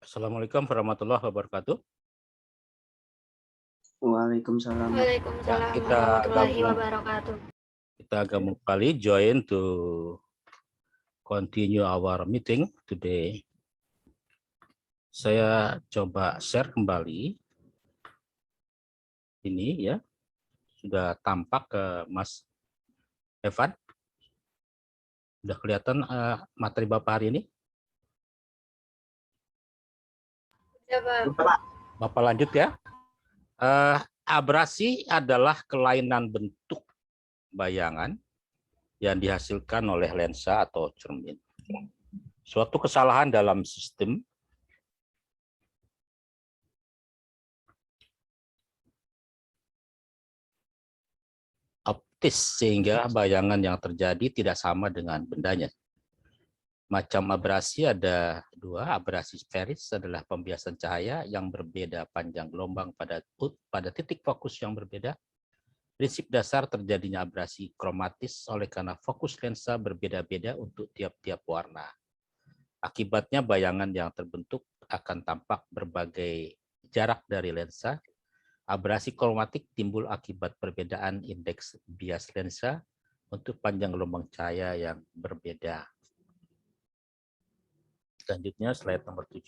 Assalamualaikum warahmatullahi wabarakatuh. Waalaikumsalam. Waalaikumsalam Kita warahmatullahi gabung. wabarakatuh. Kita gabung kembali join to continue our meeting today. Saya coba share kembali ini ya. Sudah tampak ke Mas Evan. Sudah kelihatan materi Bapak hari ini? Ya, Pak. Bapak lanjut ya. Abrasi adalah kelainan bentuk bayangan yang dihasilkan oleh lensa atau cermin. Suatu kesalahan dalam sistem optis sehingga bayangan yang terjadi tidak sama dengan bendanya. Macam abrasi ada dua. Abrasi sferis adalah pembiasan cahaya yang berbeda panjang gelombang pada titik fokus yang berbeda. Prinsip dasar terjadinya abrasi kromatis oleh karena fokus lensa berbeda-beda untuk tiap-tiap warna. Akibatnya bayangan yang terbentuk akan tampak berbagai jarak dari lensa. Abrasi kromatik timbul akibat perbedaan indeks bias lensa untuk panjang gelombang cahaya yang berbeda. Selanjutnya slide nomor 7.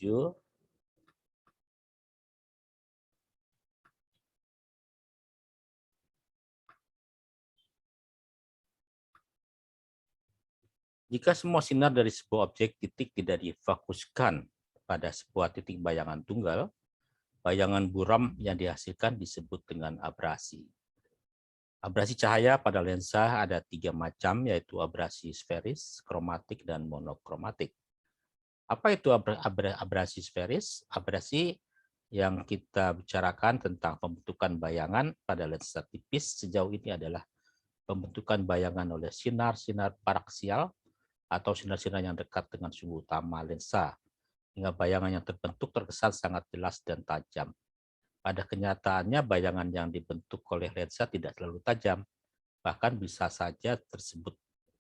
Jika semua sinar dari sebuah objek titik tidak difokuskan pada sebuah titik bayangan tunggal, bayangan buram yang dihasilkan disebut dengan abrasi. Abrasi cahaya pada lensa ada 3 macam, yaitu abrasi sferis, kromatik, dan monokromatik. Apa itu abrasi sferis? Abrasi yang kita bicarakan tentang pembentukan bayangan pada lensa tipis sejauh ini adalah pembentukan bayangan oleh sinar-sinar paraksial atau sinar-sinar yang dekat dengan sumbu utama lensa, hingga bayangan yang terbentuk terkesan sangat jelas dan tajam. Pada kenyataannya, bayangan yang dibentuk oleh lensa tidak selalu tajam, bahkan bisa saja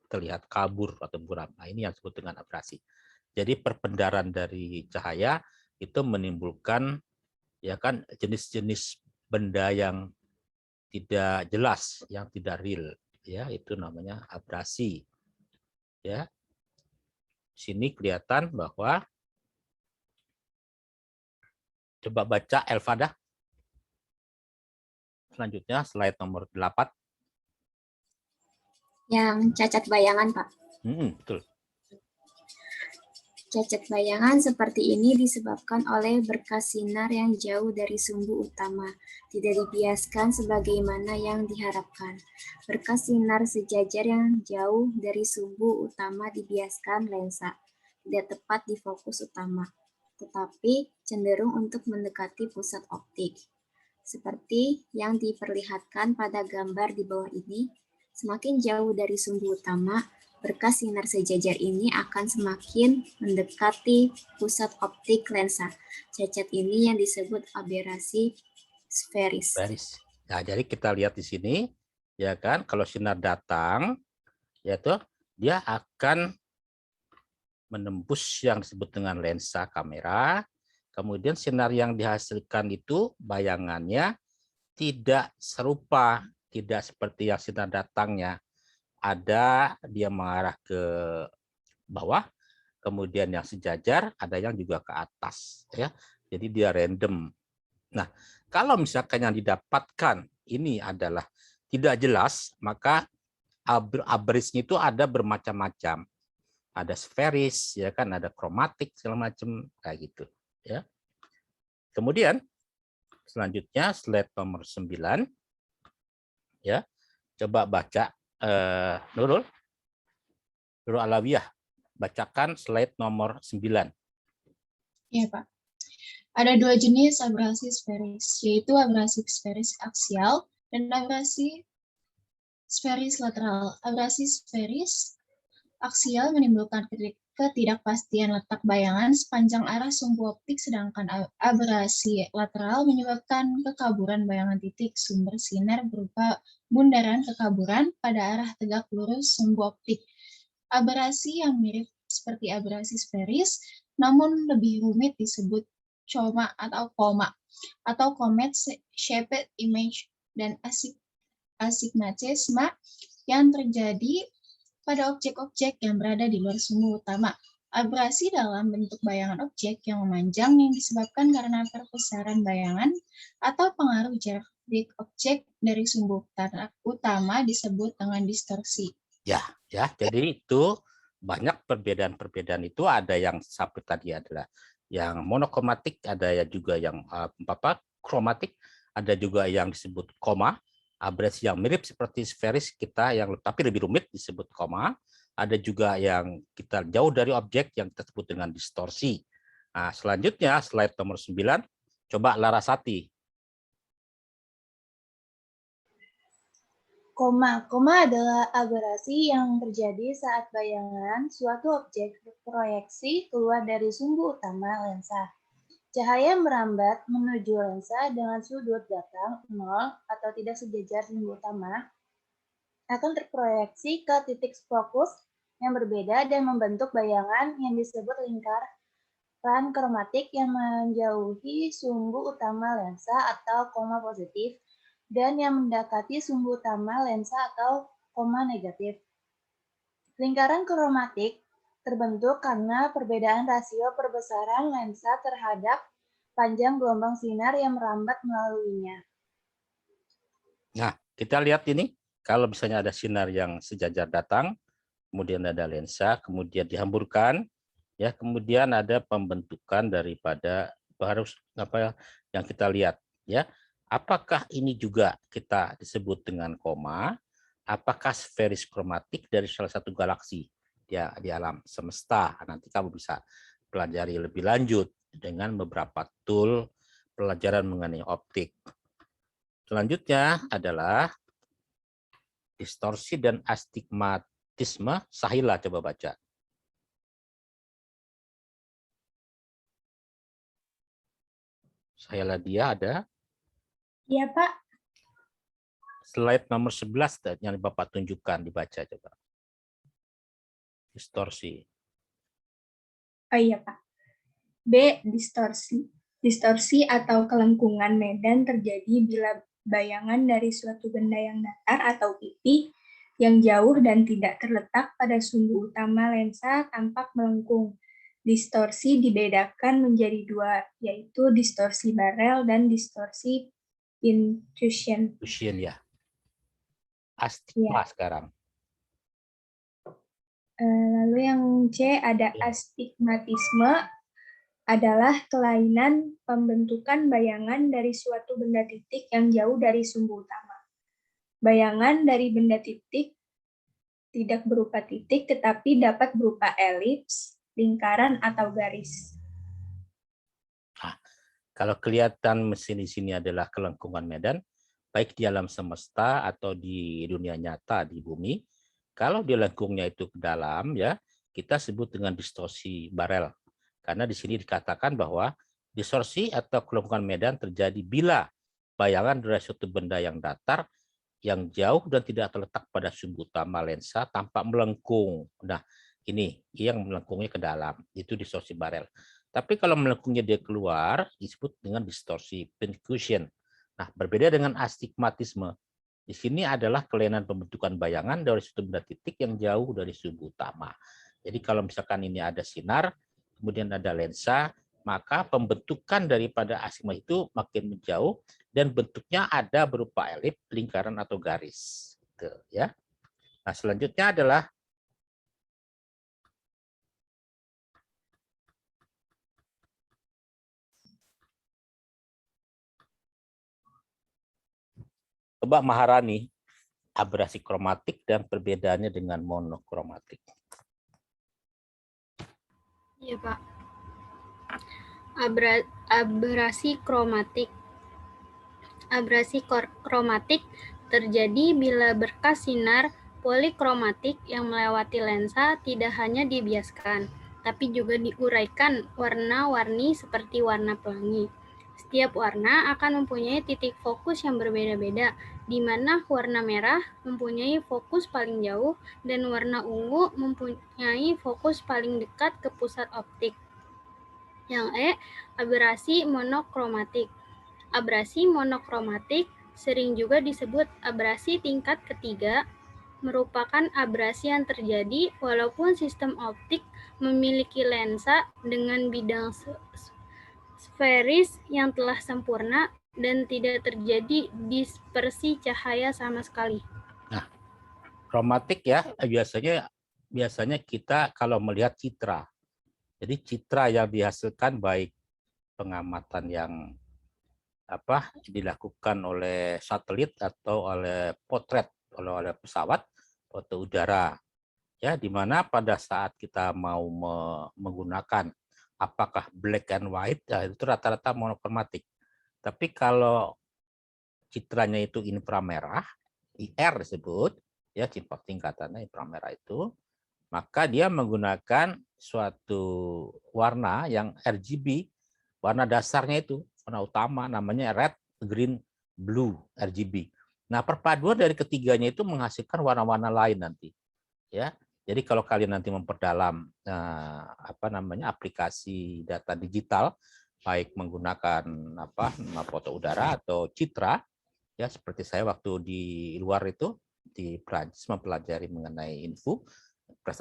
terlihat kabur atau buram. Nah, ini yang disebut dengan abrasi. Jadi perpendaran dari cahaya itu menimbulkan ya kan jenis-jenis benda yang tidak jelas, yang tidak real, ya itu namanya abrasi. Ya. Sini kelihatan bahwa coba baca Elvada. Selanjutnya slide nomor 8. Yang cacat bayangan, Pak. Betul. Cacat bayangan seperti ini disebabkan oleh berkas sinar yang jauh dari sumbu utama, tidak dibiaskan sebagaimana yang diharapkan. Berkas sinar sejajar yang jauh dari sumbu utama dibiaskan lensa, tidak tepat di fokus utama, tetapi cenderung untuk mendekati pusat optik. Seperti yang diperlihatkan pada gambar di bawah ini, semakin jauh dari sumbu utama, berkas sinar sejajar ini akan semakin mendekati pusat optik lensa. Cacat ini yang disebut aberasi sferis. Nah, jadi kita lihat di sini, ya kan, kalau sinar datang, yaitu dia akan menembus yang disebut dengan lensa kamera. Kemudian sinar yang dihasilkan itu bayangannya tidak serupa, tidak seperti yang sinar datangnya. Ada dia mengarah ke bawah, kemudian yang sejajar, ada yang juga ke atas, ya. Jadi dia random. Nah, kalau misalkan yang didapatkan ini adalah tidak jelas, maka abrisnya itu ada bermacam-macam. Ada sferis, ya kan, ada kromatik segala macam kayak gitu, ya. Kemudian selanjutnya slide nomor 9, ya. Coba baca Nurul Alawiyah, bacakan slide nomor 9. Ya, Pak. Ada 2 jenis abrasi sferis, yaitu abrasi sferis aksial dan abrasi sferis lateral. Abrasi sferis aksial menimbulkan ketidakpastian letak bayangan sepanjang arah sumbu optik, sedangkan abrasi lateral menyebabkan kekaburan bayangan titik sumber sinar berupa bundaran kekaburan pada arah tegak lurus sumbu optik. Abrasi yang mirip seperti abrasi sferis namun lebih rumit disebut coma atau comet shaped image dan astigmatisme yang terjadi pada objek-objek yang berada di luar sumbu utama. Abrasi dalam bentuk bayangan objek yang memanjang yang disebabkan karena perbesaran bayangan atau pengaruh jarak objek dari sumbu utama disebut dengan distorsi. Ya, jadi itu banyak perbedaan-perbedaan itu, ada yang seperti tadi adalah yang monokromatik, ada ya juga yang kromatik, ada juga yang disebut koma, abrasi yang mirip seperti sferis kita yang tapi lebih rumit disebut koma, ada juga yang kita jauh dari objek yang kita sebut dengan distorsi. Nah, selanjutnya slide nomor 9, coba Larasati. Koma adalah aberasi yang terjadi saat bayangan suatu objek berproyeksi keluar dari sumbu utama lensa. Cahaya merambat menuju lensa dengan sudut datang 0 atau tidak sejajar sumbu utama akan terproyeksi ke titik fokus yang berbeda dan membentuk bayangan yang disebut lingkaran kromatik yang menjauhi sumbu utama lensa atau koma positif dan yang mendekati sumbu utama lensa atau koma negatif. Lingkaran kromatik terbentuk karena perbedaan rasio perbesaran lensa terhadap panjang gelombang sinar yang merambat melaluinya. Nah, kita lihat ini, kalau misalnya ada sinar yang sejajar datang, kemudian ada lensa, kemudian dihamburkan, ya, kemudian ada pembentukan daripada harus yang kita lihat, ya. Apakah ini juga kita disebut dengan koma? Apakah sferis kromatik dari salah satu galaksi ya di alam semesta? Nanti kamu bisa pelajari lebih lanjut dengan beberapa tool pelajaran mengenai optik. Selanjutnya adalah distorsi dan astigmatisme. Sahila coba baca. Sahila dia ada? Iya, Pak. Slide nomor 11 yang Bapak tunjukkan, dibaca coba. Distorsi. Oh iya, Pak. B. Distorsi. Distorsi atau kelengkungan medan terjadi bila bayangan dari suatu benda yang datar atau pipi yang jauh dan tidak terletak pada sumbu utama lensa tampak melengkung. Distorsi dibedakan menjadi dua, yaitu distorsi Barrel dan distorsi Pynchon. Ya. Astigma sekarang. Lalu yang C ada astigmatisme, adalah kelainan pembentukan bayangan dari suatu benda titik yang jauh dari sumbu utama. Bayangan dari benda titik tidak berupa titik, tetapi dapat berupa elips, lingkaran, atau garis. Nah, kalau kelihatan mesin di sini adalah kelengkungan medan, baik di alam semesta atau di dunia nyata di bumi. Kalau di lengkungnya itu ke dalam, ya kita sebut dengan distorsi Barrel. Karena di sini dikatakan bahwa distorsi atau kelengkungan medan terjadi bila bayangan dari suatu benda yang datar, yang jauh dan tidak terletak pada sumbu utama lensa tampak melengkung. Nah, ini yang melengkungnya ke dalam, itu distorsi Barrel. Tapi kalau melengkungnya dia keluar, disebut dengan distorsi Pynchon. Nah, berbeda dengan astigmatisme. Di sini adalah kelainan pembentukan bayangan dari suatu benda titik yang jauh dari sumbu utama. Jadi kalau misalkan ini ada sinar, kemudian ada lensa, maka pembentukan daripada astigma itu makin menjauh dan bentuknya ada berupa elip, lingkaran atau garis. Gitu, ya. Nah, selanjutnya adalah coba Maharani, abrasi kromatik dan perbedaannya dengan monokromatik. Iya, Pak. Abrasi kromatik. Abrasi kromatik terjadi bila berkas sinar polikromatik yang melewati lensa tidak hanya dibiaskan, tapi juga diuraikan warna-warni seperti warna pelangi. Setiap warna akan mempunyai titik fokus yang berbeda-beda, di mana warna merah mempunyai fokus paling jauh dan warna ungu mempunyai fokus paling dekat ke pusat optik. Yang E, aberasi monokromatik. Abrasi monokromatik sering juga disebut abrasi tingkat ketiga, merupakan abrasi yang terjadi walaupun sistem optik memiliki lensa dengan bidang sferis yang telah sempurna dan tidak terjadi dispersi cahaya sama sekali. Nah, kromatik ya biasanya kita kalau melihat citra. Jadi citra yang dihasilkan baik pengamatan yang dilakukan oleh satelit atau oleh potret oleh pesawat foto udara ya, di mana pada saat kita mau menggunakan apakah black and white ya, itu rata-rata monokromatik. Tapi kalau citranya itu inframerah, IR disebut ya, tingkatannya inframerah itu, maka dia menggunakan suatu warna yang RGB, warna dasarnya itu warna utama namanya red, green, blue RGB. Nah, perpaduan dari ketiganya itu menghasilkan warna-warna lain nanti. Ya. Jadi kalau kalian nanti memperdalam aplikasi data digital baik menggunakan foto udara atau citra ya, seperti saya waktu di luar itu di Prancis mempelajari mengenai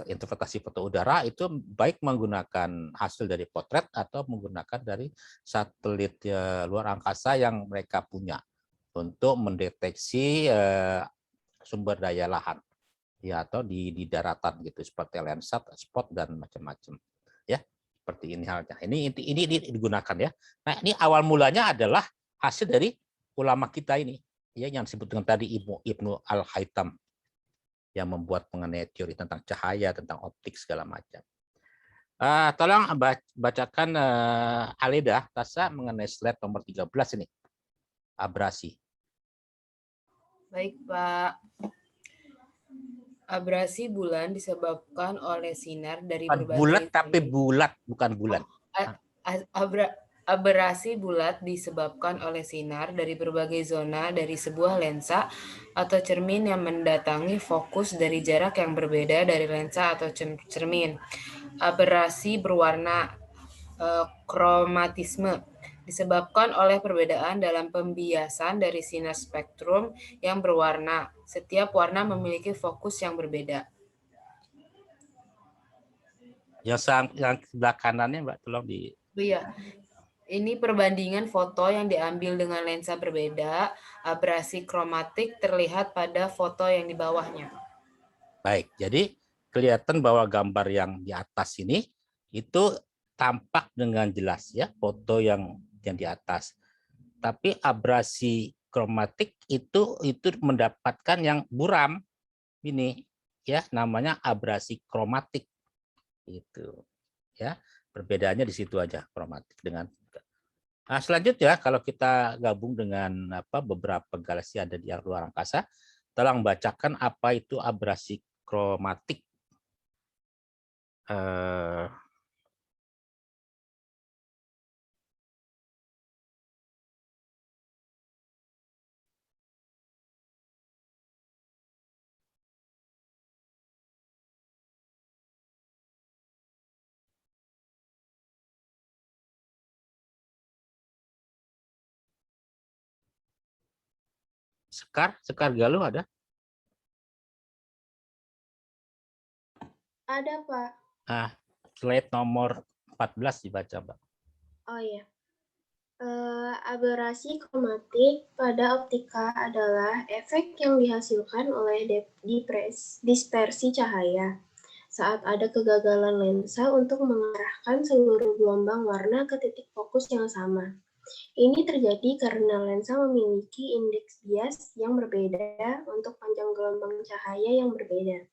interpretasi foto udara, itu baik menggunakan hasil dari potret atau menggunakan dari satelit luar angkasa yang mereka punya untuk mendeteksi sumber daya lahan ya, atau di daratan gitu seperti Landsat, Spot dan macam-macam ya, seperti ini halnya. Ini digunakan ya. Nah, ini awal mulanya adalah hasil dari ulama kita ini ya, yang disebut dengan tadi Ibnu Al-Haytham yang membuat mengenai teori tentang cahaya, tentang optik segala macam. Tolong bacakan Aleda, Tasa, mengenai slide nomor 13 ini. Abrasi. Baik, Pak. Abrasi bulan disebabkan oleh sinar dari berbagai bulat tapi bulat, bukan bulan. Aberasi bulat disebabkan oleh sinar dari berbagai zona dari sebuah lensa atau cermin yang mendatangi fokus dari jarak yang berbeda dari lensa atau cermin. Aberasi berwarna kromatisme disebabkan oleh perbedaan dalam pembiasan dari sinar spektrum yang berwarna. Setiap warna memiliki fokus yang berbeda. Yang sebelah kanannya, Mbak, tolong di... Iya. Ini perbandingan foto yang diambil dengan lensa berbeda. Abrasi kromatik terlihat pada foto yang di bawahnya. Baik, jadi kelihatan bahwa gambar yang di atas ini itu tampak dengan jelas ya, foto yang di atas. Tapi abrasi kromatik itu mendapatkan yang buram ini ya, namanya abrasi kromatik itu ya. Perbedaannya di situ aja, kromatik dengan. Nah, selanjutnya kalau kita gabung dengan beberapa galaksi ada di luar angkasa, tolong bacakan apa itu abrasi kromatik. Sekar Galuh ada? Ada, Pak. Slide nomor 14 dibaca, Mbak. Oh iya. Aberasi kromatik pada optika adalah efek yang dihasilkan oleh dispersi cahaya saat ada kegagalan lensa untuk mengarahkan seluruh gelombang warna ke titik fokus yang sama. Ini terjadi karena lensa memiliki indeks bias yang berbeda untuk panjang gelombang cahaya yang berbeda.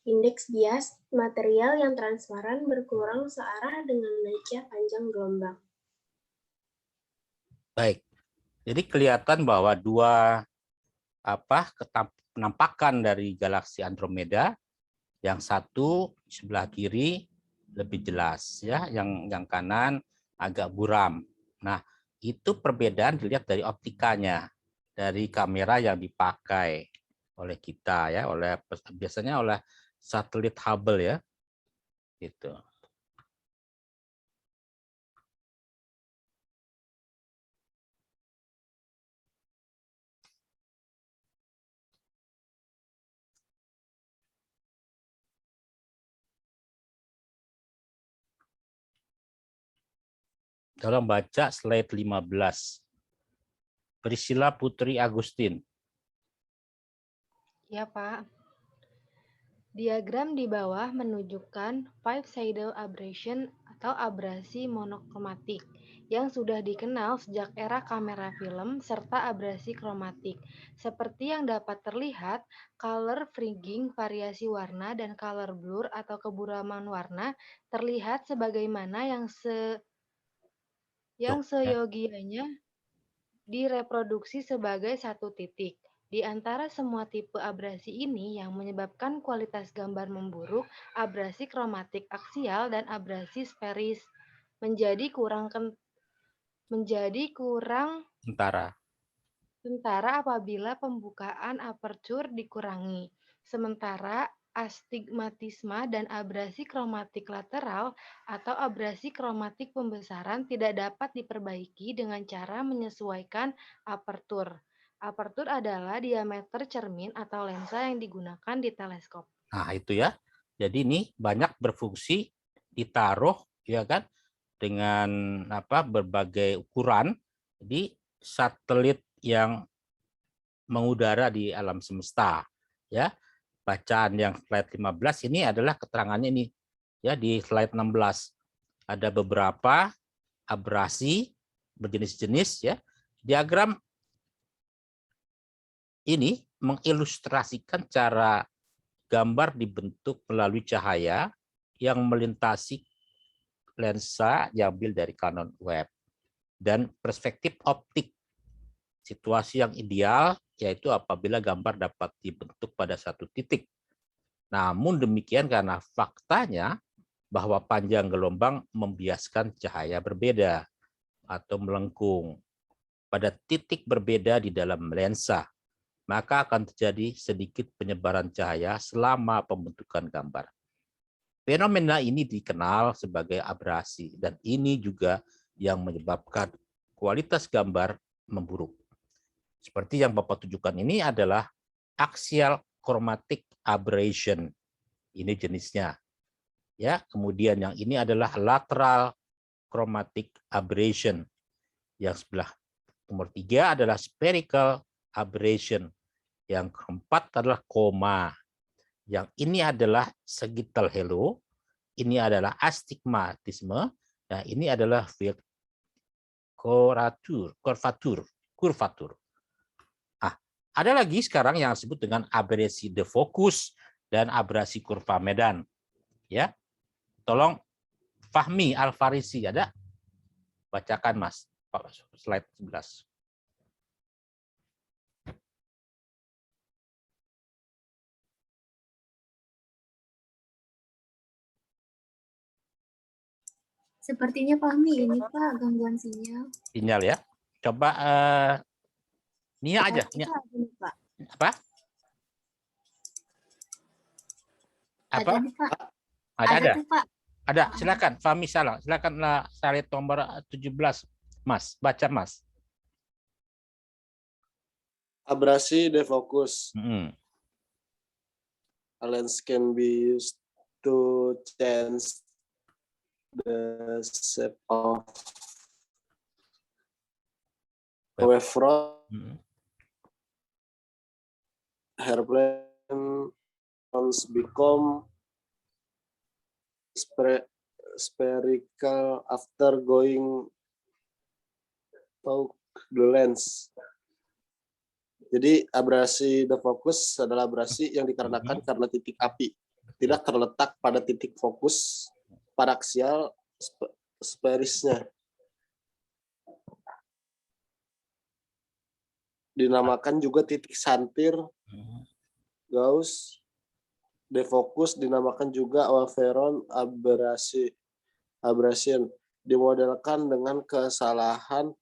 Indeks bias material yang transparan berkurang searah dengan naiknya panjang gelombang. Baik, jadi kelihatan bahwa dua penampakan dari galaksi Andromeda, yang satu sebelah kiri lebih jelas ya, yang kanan agak buram. Nah, itu perbedaan dilihat dari optikanya, dari kamera yang dipakai oleh kita ya, biasanya oleh satelit Hubble ya, gitu. Tolong baca slide 15. Priscilla Putri Agustin. Ya, Pak. Diagram di bawah menunjukkan five-sided aberration atau abrasi monokromatik yang sudah dikenal sejak era kamera film serta abrasi kromatik. Seperti yang dapat terlihat, color fringing, variasi warna, dan color blur atau keburaman warna terlihat sebagaimana yang seyogianya direproduksi sebagai satu titik. Di antara semua tipe abrasi ini yang menyebabkan kualitas gambar memburuk, abrasi kromatik aksial dan abrasi sferis menjadi kurang kentara apabila pembukaan aperture dikurangi. Sementara astigmatisme dan abrasi kromatik lateral atau abrasi kromatik pembesaran tidak dapat diperbaiki dengan cara menyesuaikan aperture. Aperture adalah diameter cermin atau lensa yang digunakan di teleskop. Nah, itu ya. Jadi ini banyak berfungsi ditaruh ya kan dengan berbagai ukuran di satelit yang mengudara di alam semesta ya. Bacaan yang slide 15 ini adalah keterangannya ini ya. Di slide 16 ada beberapa abrasi berjenis-jenis ya. Diagram ini mengilustrasikan cara gambar dibentuk melalui cahaya yang melintasi lensa diambil dari Canon Webb dan perspektif optik. Situasi yang ideal yaitu apabila gambar dapat dibentuk pada satu titik. Namun demikian karena faktanya bahwa panjang gelombang membiaskan cahaya berbeda atau melengkung pada titik berbeda di dalam lensa, maka akan terjadi sedikit penyebaran cahaya selama pembentukan gambar. Fenomena ini dikenal sebagai abrasi dan ini juga yang menyebabkan kualitas gambar memburuk. Seperti yang Bapak tunjukkan ini adalah axial chromatic aberration. Ini jenisnya. Ya, kemudian yang ini adalah lateral chromatic aberration. Yang sebelah nomor 3 adalah spherical aberration. Yang keempat adalah koma. Yang ini adalah sagittal halo. Ini adalah astigmatisme. Nah, ini adalah curvature. Ada lagi sekarang yang disebut dengan abrasi de focus dan abrasi kurva medan. Ya, tolong Fahmi Al-Farisi ada? Bacakan Mas, slide 11. Sepertinya Fahmi ini Pak gangguan sinyal. Sinyal ya. Coba Nia aja. Nia. Pak. Apa? Apa? Ada nih, Pak. Ada. Tuh, Pak. Ada, silakan. Fahmi salah. Silakanlah slide nomor 17. Mas, baca Mas. Abrasi de focus. A lens can be used to change the shape of wavefront. Airplane become spherical after going through the lens. Jadi abrasi de fokus adalah abrasi yang dikarenakan karena titik api tidak terletak pada titik fokus paraksial spherisnya. Dinamakan juga titik santir Gauss. Defokus dinamakan juga wavefront aberration. Dimodelkan dengan kesalahan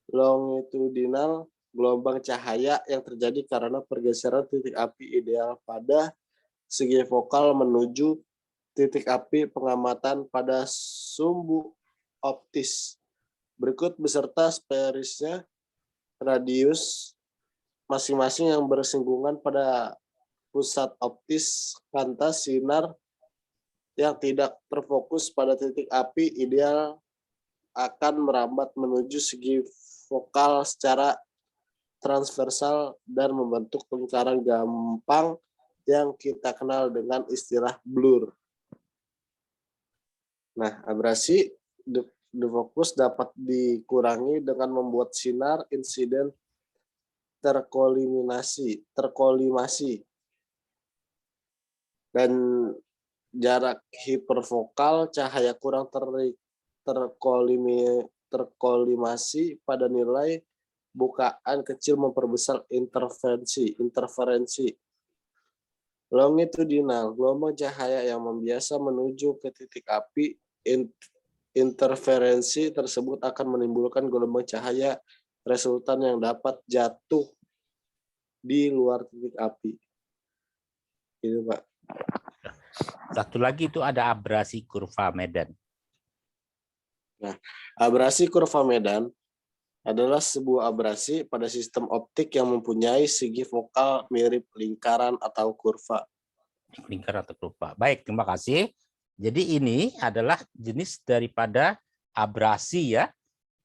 longitudinal gelombang cahaya yang terjadi karena pergeseran titik api ideal pada segi fokal menuju titik api pengamatan pada sumbu optis. Berikut beserta spherisnya radius masing-masing yang bersinggungan pada pusat optis pantas sinar yang tidak terfokus pada titik api ideal akan merambat menuju segi vokal secara transversal dan membentuk lingkaran gampang yang kita kenal dengan istilah blur. Nah, abrasi defokus dapat dikurangi dengan membuat sinar insiden terkolimasi dan jarak hipervokal cahaya kurang terkolimasi pada nilai bukaan kecil memperbesar interferensi. Longitudinal, gelombang cahaya yang membiasa menuju ke titik api, interferensi tersebut akan menimbulkan gelombang cahaya resultan yang dapat jatuh di luar titik api. Gitu, Pak. Satu lagi itu ada abrasi kurva Medan. Nah, abrasi kurva Medan adalah sebuah abrasi pada sistem optik yang mempunyai segi vokal mirip lingkaran atau kurva. Lingkaran atau kurva. Baik, terima kasih. Jadi ini adalah jenis daripada abrasi ya.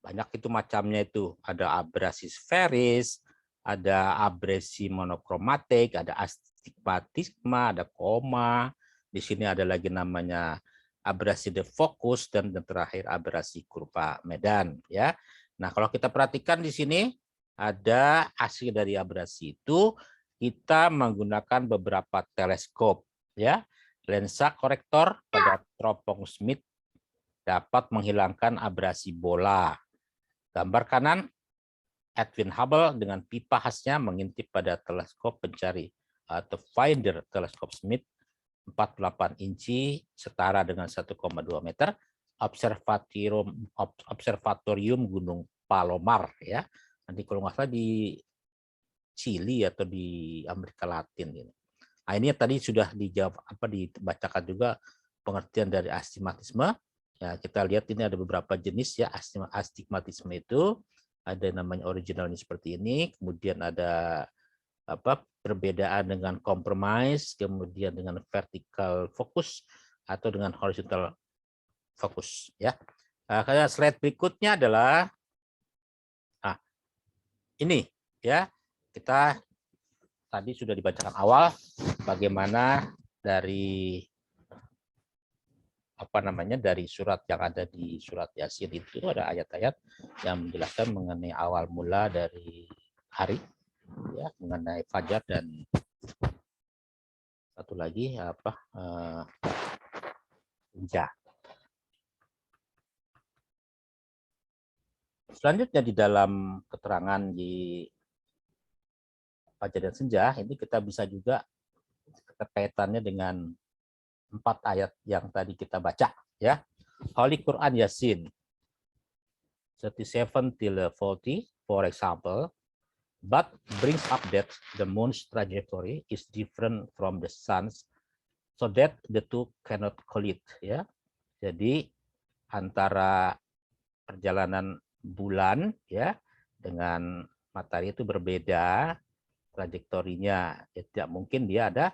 Banyak itu macamnya itu. Ada abrasi sferis, ada abrasi monokromatik, ada astigmatisme, ada koma. Di sini ada lagi namanya abrasi defokus dan terakhir abrasi kurva Medan ya. Nah, kalau kita perhatikan di sini ada hasil dari abrasi itu kita menggunakan beberapa teleskop ya. Lensa korektor pada teropong Smith dapat menghilangkan abrasi bola. Gambar kanan Edwin Hubble dengan pipa khasnya mengintip pada teleskop pencari atau finder teleskop Smith 48 inci setara dengan 1,2 meter observatorium Gunung Palomar ya. Nanti kalau nggak salah di Chili atau di Amerika Latin gitu. Nah, ini tadi sudah dijawab dibacakan juga pengertian dari astigmatisme. Ya, kita lihat ini ada beberapa jenis ya astigmatisme itu. Ada namanya originalnya seperti ini, kemudian ada perbedaan dengan compromise, kemudian dengan vertical fokus atau dengan horizontal fokus ya. Kayak slide berikutnya adalah ini ya. Kita tadi sudah dibacakan awal bagaimana dari dari surat yang ada di surat Yasin itu ada ayat-ayat yang menjelaskan mengenai awal mula dari hari ya, mengenai fajar dan satu lagi senja. Selanjutnya di dalam keterangan di fajar dan senja ini kita bisa juga keterkaitannya dengan 4 ayat yang tadi kita baca ya. Holy Quran Yasin 37 till 40 for example, but brings up that the moon's trajectory is different from the sun's so that the two cannot collide ya. Jadi antara perjalanan bulan ya dengan matahari itu berbeda trajektorinya. Tidak mungkin dia ada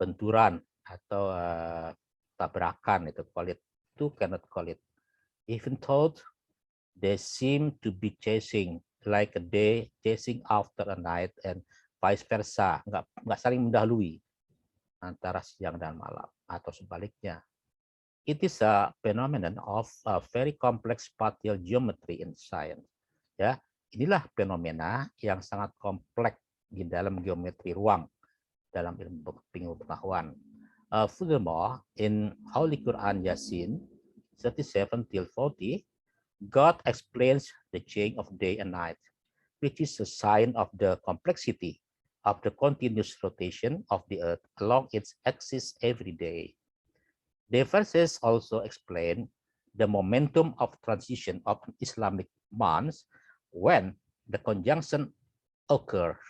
benturan atau tabrakan itu collide. Two cannot collide. Even though they seem to be chasing like a day chasing after a night and vice versa, nggak saling mendahului antara siang dan malam atau sebaliknya. It is a phenomenon of a very complex spatial geometry in science. Ya, inilah fenomena yang sangat kompleks di dalam geometri ruang dalam ilmu pengetahuan. Furthermore, in Holy Quran Yasin 37 till 40, God explains the change of day and night, which is a sign of the complexity of the continuous rotation of the earth along its axis every day. The verses also explain the momentum of transition of Islamic months when the conjunction occurs,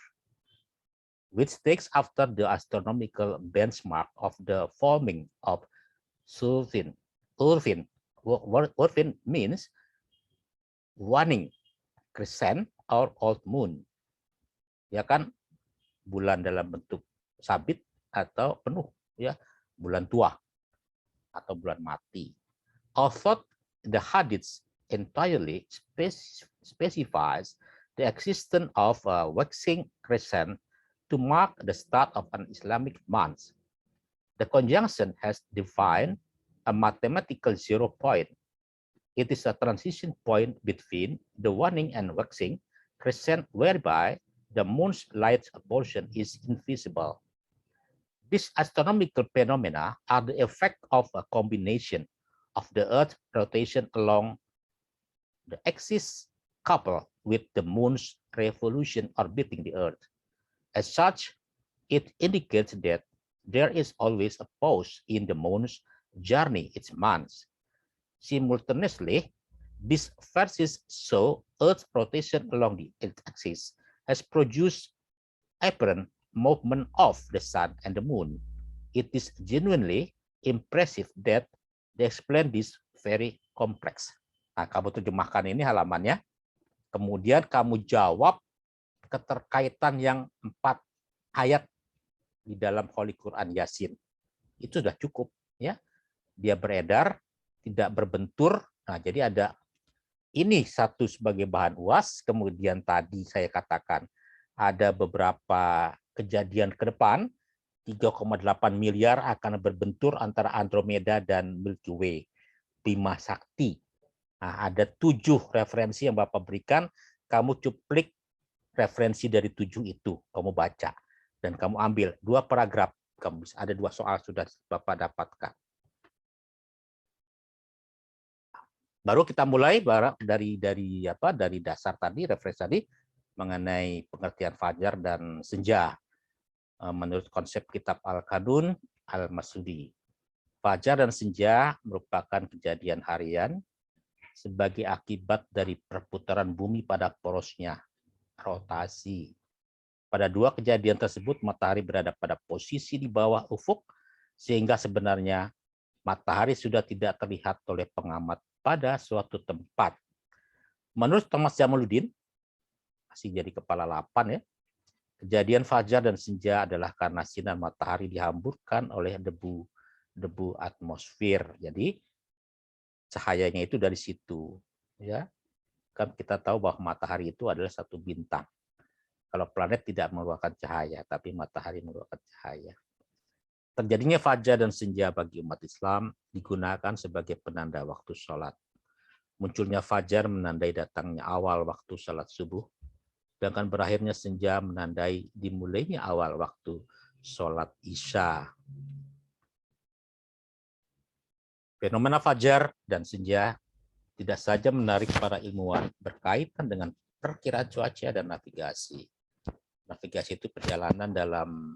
which takes after the astronomical benchmark of the forming of Surfin. Urfin means waning, crescent, or old moon. Ya kan, bulan dalam bentuk sabit atau penuh, ya, bulan tua atau bulan mati. Although the hadiths entirely specifies the existence of a waxing crescent to mark the start of an Islamic month. The conjunction has defined a mathematical 0 point. It is a transition point between the waning and waxing crescent whereby the moon's light portion is invisible. These astronomical phenomena are the effect of a combination of the Earth's rotation along the axis coupled with the moon's revolution orbiting the Earth. As such, it indicates that there is always a pause in the moon's journey each month. Simultaneously, these verses show Earth's rotation along the axis has produced apparent movement of the sun and the moon. It is genuinely impressive that they explain this very complex. Nah, kamu terjemahkan ini halamannya, kemudian kamu jawab keterkaitan yang 4 ayat di dalam Holy Quran Yasin. Itu sudah cukup, ya. Dia beredar, tidak berbentur. Nah, jadi ada ini satu sebagai bahan UAS, kemudian tadi saya katakan ada beberapa kejadian ke depan, 3,8 miliar akan berbentur antara Andromeda dan Milky Way, Bima Sakti. Nah, ada 7 referensi yang Bapak berikan, kamu cuplik referensi dari 7 itu, kamu baca. Dan kamu ambil 2 paragraf, kamu bisa ada 2 soal sudah Bapak dapatkan. Baru kita mulai dari dasar tadi, referensi tadi, mengenai pengertian fajar dan senja menurut konsep kitab Al-Qanun Al-Masudi. Fajar dan senja merupakan kejadian harian sebagai akibat dari perputaran bumi pada porosnya rotasi. Pada 2 kejadian tersebut matahari berada pada posisi di bawah ufuk sehingga sebenarnya matahari sudah tidak terlihat oleh pengamat pada suatu tempat. Menurut Thomas Jamaluddin, masih jadi kepala 8 ya, kejadian fajar dan senja adalah karena sinar matahari dihamburkan oleh debu atmosfer. Jadi cahayanya itu dari situ, ya. Kan kita tahu bahwa matahari itu adalah satu bintang. Kalau planet tidak mengeluarkan cahaya, tapi matahari mengeluarkan cahaya. Terjadinya fajar dan senja bagi umat Islam digunakan sebagai penanda waktu sholat. Munculnya fajar menandai datangnya awal waktu sholat subuh, sedangkan berakhirnya senja menandai dimulainya awal waktu sholat isya. Fenomena fajar dan senja tidak saja menarik para ilmuwan berkaitan dengan perkiraan cuaca dan navigasi. Navigasi itu perjalanan dalam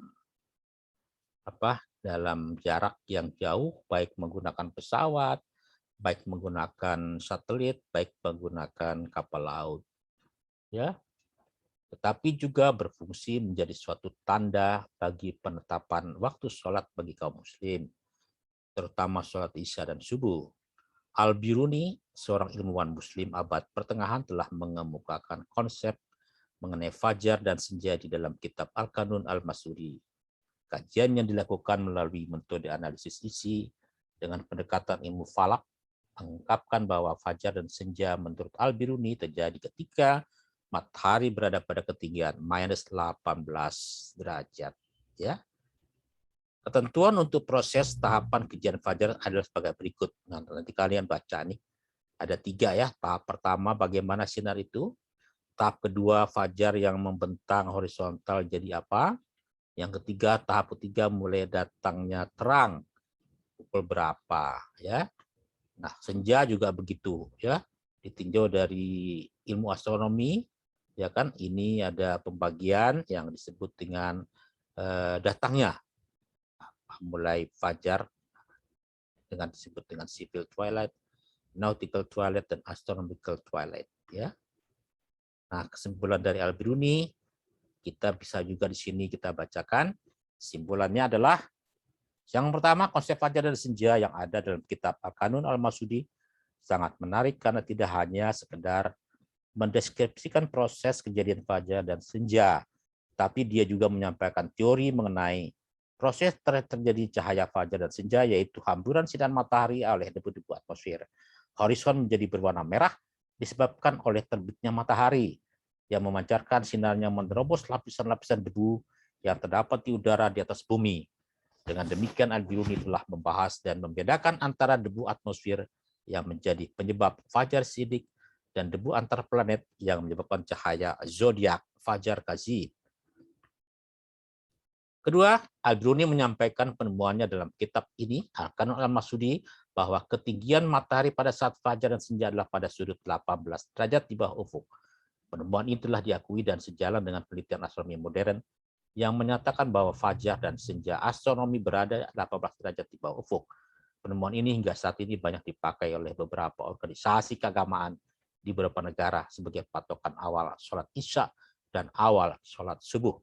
jarak yang jauh, baik menggunakan pesawat, baik menggunakan satelit, baik menggunakan kapal laut. Ya. Tetapi juga berfungsi menjadi suatu tanda bagi penetapan waktu sholat bagi kaum muslim, terutama sholat isya dan subuh. Al-Biruni, seorang ilmuwan muslim abad pertengahan, telah mengemukakan konsep mengenai fajar dan senja di dalam kitab Al-Qanun Al-Masudi. Kajian yang dilakukan melalui metode analisis isi dengan pendekatan ilmu falak mengungkapkan bahwa fajar dan senja menurut Al-Biruni terjadi ketika matahari berada pada ketinggian minus 18 derajat. Ya. Ketentuan untuk proses tahapan kejadian fajar adalah sebagai berikut. Nah, nanti kalian baca nih. Ada 3 ya. Tahap pertama bagaimana sinar itu. Tahap kedua fajar yang membentang horizontal jadi apa. Yang ketiga, tahap ketiga mulai datangnya terang. Pukul berapa ya. Nah, senja juga begitu ya. Ditinjau dari ilmu astronomi ya kan. Ini ada pembagian yang disebut dengan datangnya. Mulai fajar dengan disebut dengan civil twilight, nautical twilight, dan astronomical twilight ya. Nah, kesimpulan dari Al-Biruni kita bisa juga di sini kita bacakan. Simpulannya adalah yang pertama, konsep fajar dan senja yang ada dalam kitab Al-Qanun Al-Masudi sangat menarik karena tidak hanya sekedar mendeskripsikan proses kejadian fajar dan senja, tapi dia juga menyampaikan teori mengenai proses terjadi cahaya fajar dan senja, yaitu hamburan sinar matahari oleh debu-debu atmosfer. Horizon menjadi berwarna merah disebabkan oleh terbitnya matahari yang memancarkan sinarnya menerobos lapisan-lapisan debu yang terdapat di udara di atas bumi. Dengan demikian, Al-Biruni telah membahas dan membedakan antara debu atmosfer yang menjadi penyebab fajar sidik dan debu antar planet yang menyebabkan cahaya zodiak fajar kazib. Kedua, Al-Biruni menyampaikan penemuannya dalam kitab ini, Al-Kanun al-Masudi, bahwa ketinggian matahari pada saat fajar dan senja adalah pada sudut 18 derajat di bawah ufuk. Penemuan ini telah diakui dan sejalan dengan penelitian astronomi modern yang menyatakan bahwa fajar dan senja astronomi berada 18 derajat di bawah ufuk. Penemuan ini hingga saat ini banyak dipakai oleh beberapa organisasi keagamaan di beberapa negara sebagai patokan awal sholat Isya dan awal sholat subuh.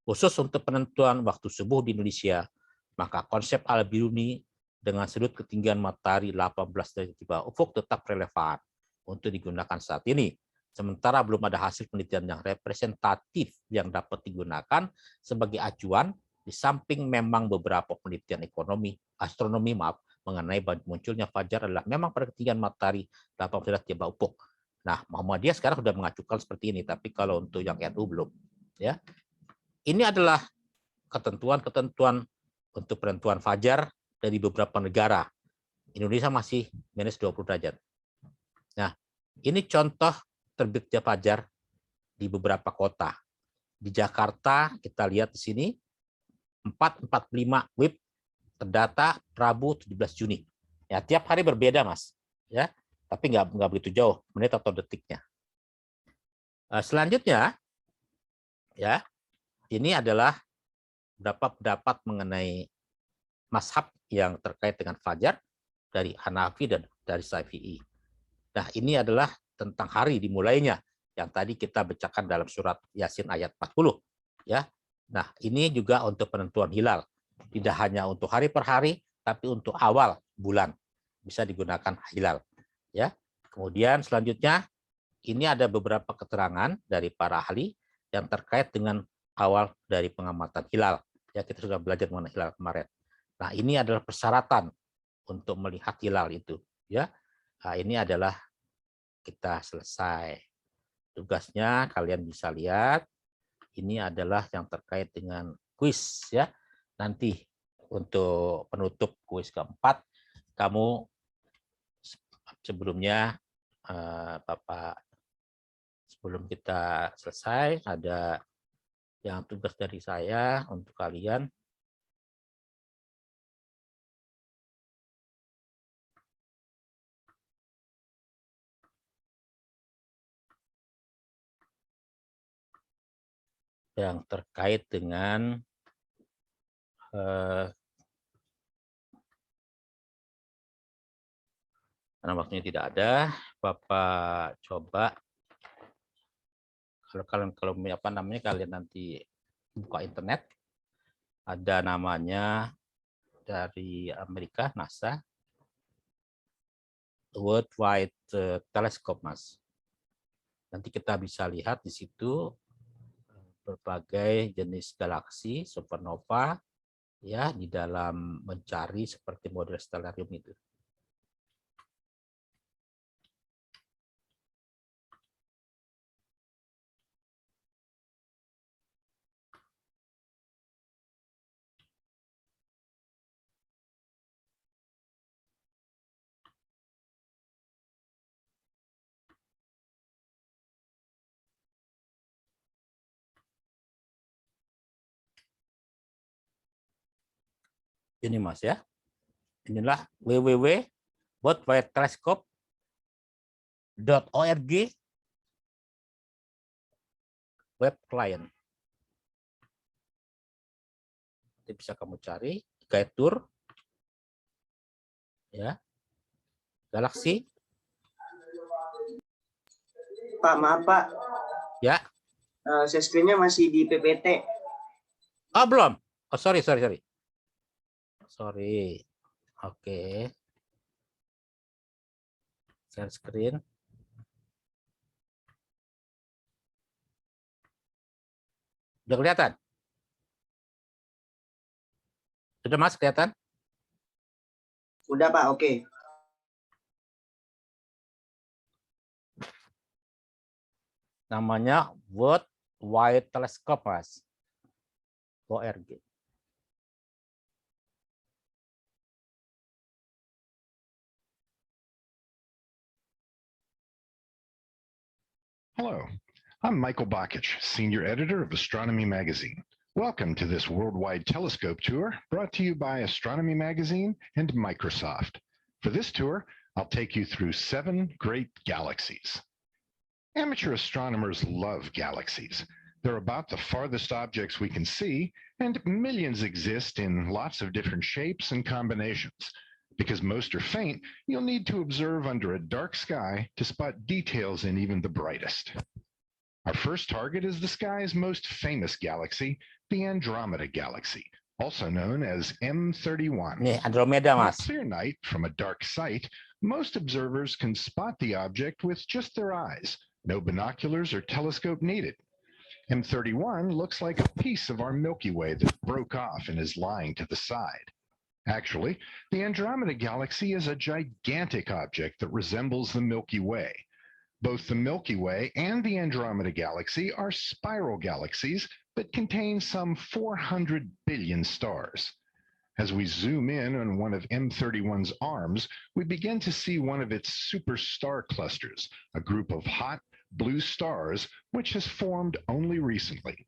Khusus untuk penentuan waktu subuh di Indonesia, maka konsep Al-Biruni dengan sudut ketinggian matahari 18 derajat di bawah ufuk tetap relevan untuk digunakan saat ini. Sementara belum ada hasil penelitian yang representatif yang dapat digunakan sebagai acuan, di samping memang beberapa penelitian astronomi mengenai munculnya fajar adalah memang pada ketinggian matahari 18 derajat di bawah ufuk. Nah, Muhammadiyah sekarang sudah mengacukan seperti ini, tapi kalau untuk yang NU belum. Ya. Ini adalah ketentuan-ketentuan untuk penentuan fajar dari beberapa negara. Indonesia masih minus 20 derajat. Nah, ini contoh terbitnya fajar di beberapa kota. Di Jakarta, kita lihat di sini, 4:45 WIB terdata Rabu 17 Juni. Ya, tiap hari berbeda, Mas. Ya, tapi nggak begitu jauh, menit atau detiknya. Selanjutnya, ya, ini adalah beberapa pendapat mengenai mazhab yang terkait dengan fajar dari Hanafi dan dari Syafi'i. Nah, ini adalah tentang hari dimulainya yang tadi kita bacakan dalam surat Yasin ayat 40. Ya. Nah, ini juga untuk penentuan hilal. Tidak hanya untuk hari per hari, tapi untuk awal bulan bisa digunakan hilal. Ya. Kemudian selanjutnya ini ada beberapa keterangan dari para ahli yang terkait dengan awal dari pengamatan hilal. Ya, kita sudah belajar mengenai hilal kemarin. Nah, ini adalah persyaratan untuk melihat hilal itu. Ya, nah, ini adalah kita selesai. Tugasnya kalian bisa lihat. Ini adalah yang terkait dengan kuis. Ya, nanti untuk penutup kuis keempat, kamu sebelumnya Bapak, sebelum kita selesai ada yang tugas dari saya untuk kalian. Yang terkait dengan karena waktunya tidak ada, Bapak coba kalau apa namanya, kalian nanti buka internet, ada namanya dari Amerika, NASA, World Wide Telescope, Mas. Nanti kita bisa lihat di situ berbagai jenis galaksi supernova ya di dalam mencari seperti model stellarium itu. Ini Mas ya. Inilah www.worldwidetelescope.org web client. Nanti bisa kamu cari guide tour ya. Galaksi. Pak, maaf Pak. Ya. Share screen-nya masih di PPT. Oh, belum. Oh, sorry. Oke. Share screen. Udah kelihatan? Sudah Mas kelihatan? Udah Pak, oke. Namanya World Wide Telescope, Mas. WRG. Hello, I'm Michael Bakich, Senior Editor of Astronomy Magazine. Welcome to this worldwide telescope tour brought to you by Astronomy Magazine and Microsoft. For this tour, I'll take you through 7 great galaxies. Amateur astronomers love galaxies. They're about the farthest objects we can see, and millions exist in lots of different shapes and combinations. Because most are faint, you'll need to observe under a dark sky to spot details in even the brightest. Our first target is the sky's most famous galaxy, the Andromeda Galaxy, also known as M31. Nih, Andromeda, On a Mas. clear night from a dark site, most observers can spot the object with just their eyes. No binoculars or telescope needed. M31 looks like a piece of our Milky Way that broke off and is lying to the side. Actually, the Andromeda Galaxy is a gigantic object that resembles the Milky Way. Both the Milky Way and the Andromeda Galaxy are spiral galaxies that contain some 400 billion stars. As we zoom in on one of M31's arms, we begin to see one of its superstar clusters, a group of hot blue stars which has formed only recently.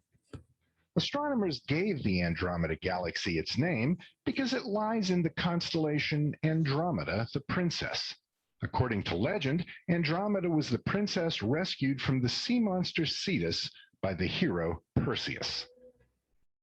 Astronomers gave the Andromeda Galaxy its name because it lies in the constellation Andromeda, the Princess. According to legend, Andromeda was the princess rescued from the sea monster Cetus by the hero Perseus.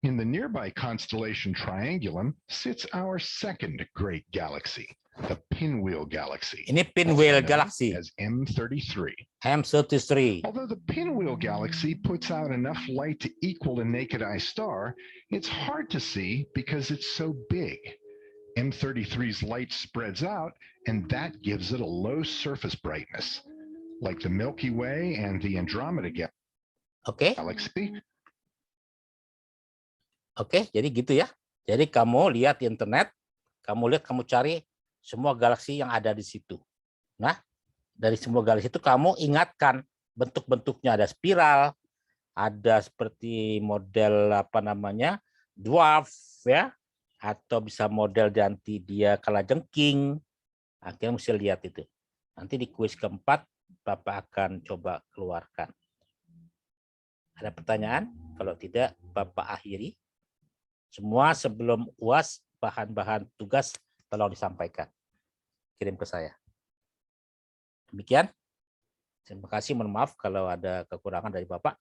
In the nearby constellation Triangulum sits our second great galaxy, the Pinwheel Galaxy. Ini Pinwheel also known Galaxy. as M33. M33. Although the Pinwheel Galaxy puts out enough light to equal a naked eye star, it's hard to see because it's so big. M33's light spreads out, and that gives it a low surface brightness. Like the Milky Way and the Andromeda Galaxy. Oke, jadi gitu ya. Jadi kamu lihat di internet, kamu cari semua galaksi yang ada di situ. Nah, dari semua galaksi itu kamu ingatkan bentuk-bentuknya, ada spiral, ada seperti model dwarf ya, atau bisa model nanti dia kalajengking. Akhirnya mesti lihat itu. Nanti di kuis keempat Bapak akan coba keluarkan. Ada pertanyaan? Kalau tidak, Bapak akhiri. Semua sebelum UAS, bahan-bahan tugas tolong disampaikan. Kirim ke saya. Demikian. Terima kasih, mohon maaf kalau ada kekurangan dari Bapak.